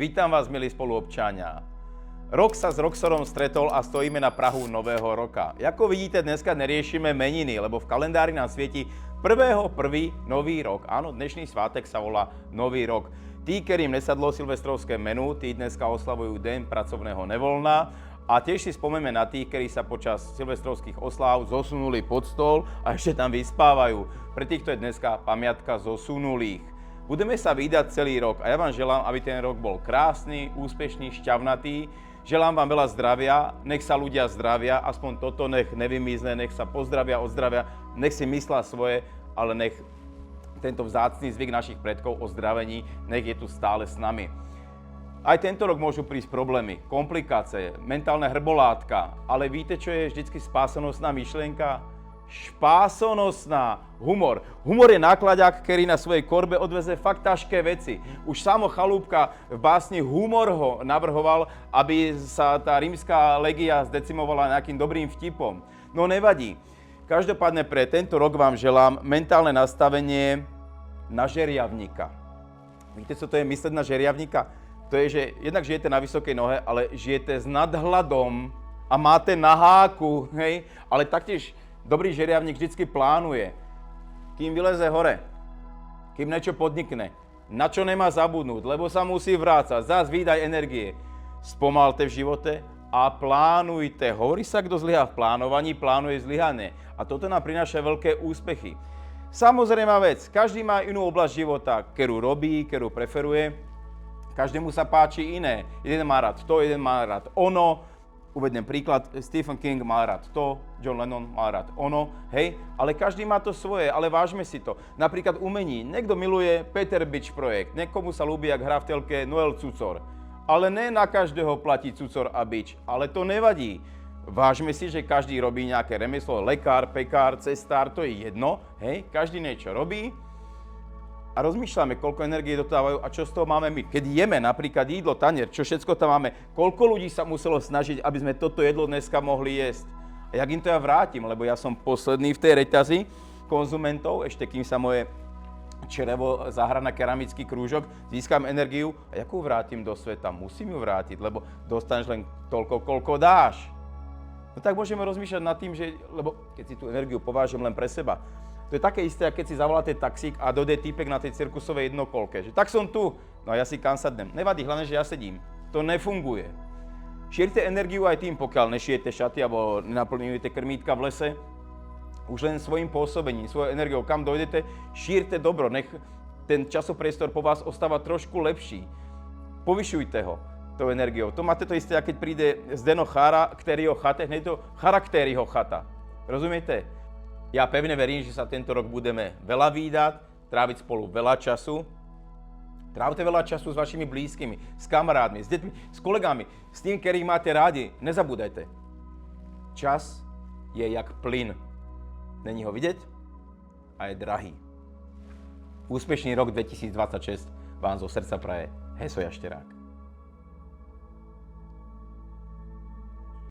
Vítam vás, milí spoluobčania. Rok sa s Roxorom stretol a stojíme na prahu nového roka. Ako vidíte, dneska neriešime meniny, lebo v kalendári nám svieti 1.1. nový rok. Áno, dnešný svátek sa volá Nový rok. Tí, ktorým nesadlo silvestrovské menu, tí dneska oslavujú deň pracovného nevoľna. A tiež si spomeme na tých, ktorí sa počas silvestrovských osláv zosunuli pod stôl a ešte tam vyspávajú. Pre týchto je dneska pamiatka zosunulých. Budeme sa vídať celý rok a ja vám želám, aby ten rok bol krásny, úspešný, šťavnatý. Želám vám veľa zdravia, nech sa ľudia zdravia, aspoň toto nech nevymizne, nech sa pozdravia, ozdravia, nech si myslia svoje, ale nech tento vzácny zvyk našich predkov o zdravení, nech je tu stále s nami. Aj tento rok môžu prísť problémy, komplikácie, mentálne hrbolátka, ale víte, čo je vždycky spásonosná myšlienka? Špásonosná. Humor. Humor je nákladák, ktorý na svojej korbe odveze fakt ťažké veci. Už samo Chalúbka v básni Humor ho navrhoval, aby sa tá rímska legia zdecimovala nejakým dobrým vtipom. No nevadí. Každopádne pre tento rok vám želám mentálne nastavenie na žeriavnika. Víte, co to je mysleť na žeriavnika? To je, že jednak žijete na vysokej nohe, ale žijete s nadhľadom a máte na háku, hej? Ale taktiež dobrý žeriavnik vždycky plánuje, kým vyleze hore, kým niečo podnikne, na čo nemá zabudnúť, lebo sa musí vrácať, zás výdaj energie. Spomalte v živote a plánujte. Hovorí sa, kto zlyhá v plánovaní, plánuje zlyhanie. A toto nám prináša veľké úspechy. Samozrejmá vec, každý má inú oblasť života, ktorú robí, ktorú preferuje. Každému sa páči iné. Jeden má rád to, jeden má rád ono. Uvediem príklad, Stephen King má rád to, John Lennon má rád ono, hej? Ale každý má to svoje, ale vážme si to. Napríklad umení. Niekto miluje Peter Bič projekt, niekomu sa ľúbi, jak hrá v telke Noel Cucor. Ale ne na každého platí Cucor a Bič, ale to nevadí. Vážme si, že každý robí nejaké remeslo, lekár, pekár, cestár, to je jedno, hej? Každý niečo robí. A rozmýšľame, koľko energie dotávajú a čo z toho máme my. Keď jeme napríklad jedlo, tanier, čo všetko tam máme, koľko ľudí sa muselo snažiť, aby sme toto jedlo dneska mohli jesť. A jak im to ja vrátim, lebo ja som posledný v tej reťazi konzumentov, ešte kým sa moje črevo zahra na keramický krúžok, získam energiu a jakú vrátim do sveta? Musím ju vrátiť, lebo dostaneš len toľko, koľko dáš. No tak môžeme rozmýšľať nad tým, že, lebo keď si tú energiu povážim len pre seba, to je také isté, keď si zavoláte taxík a dojde týpek na tej cirkusovej jednokolke, že tak som tu, no a ja si kam sadnem. Nevadí, hlavne, že ja sedím. To nefunguje. Šírte energiu aj tým, pokiaľ nešijete šaty alebo nenaplňujete krmítka v lese, už len svojím pôsobením, svojou energiou, kam dojdete, šírte dobro, nech ten časopriestor po vás ostáva trošku lepší. Povyšujte ho tou energiou. To máte to isté, keď príde Zdeno Charakteryho chate, hneď to Charakteryho chata. Rozumiete? Ja pevne verím, že sa tento rok budeme veľa vídať, tráviť spolu veľa času. Trávte veľa času s vašimi blízkymi, s kamarádmi, s deťmi, s kolegami, s tým, ktorých máte rádi. Nezabúdajte. Čas je jak plyn. Není ho vidieť a je drahý. Úspešný rok 2026 vám zo srdca praje Heso Jašterák.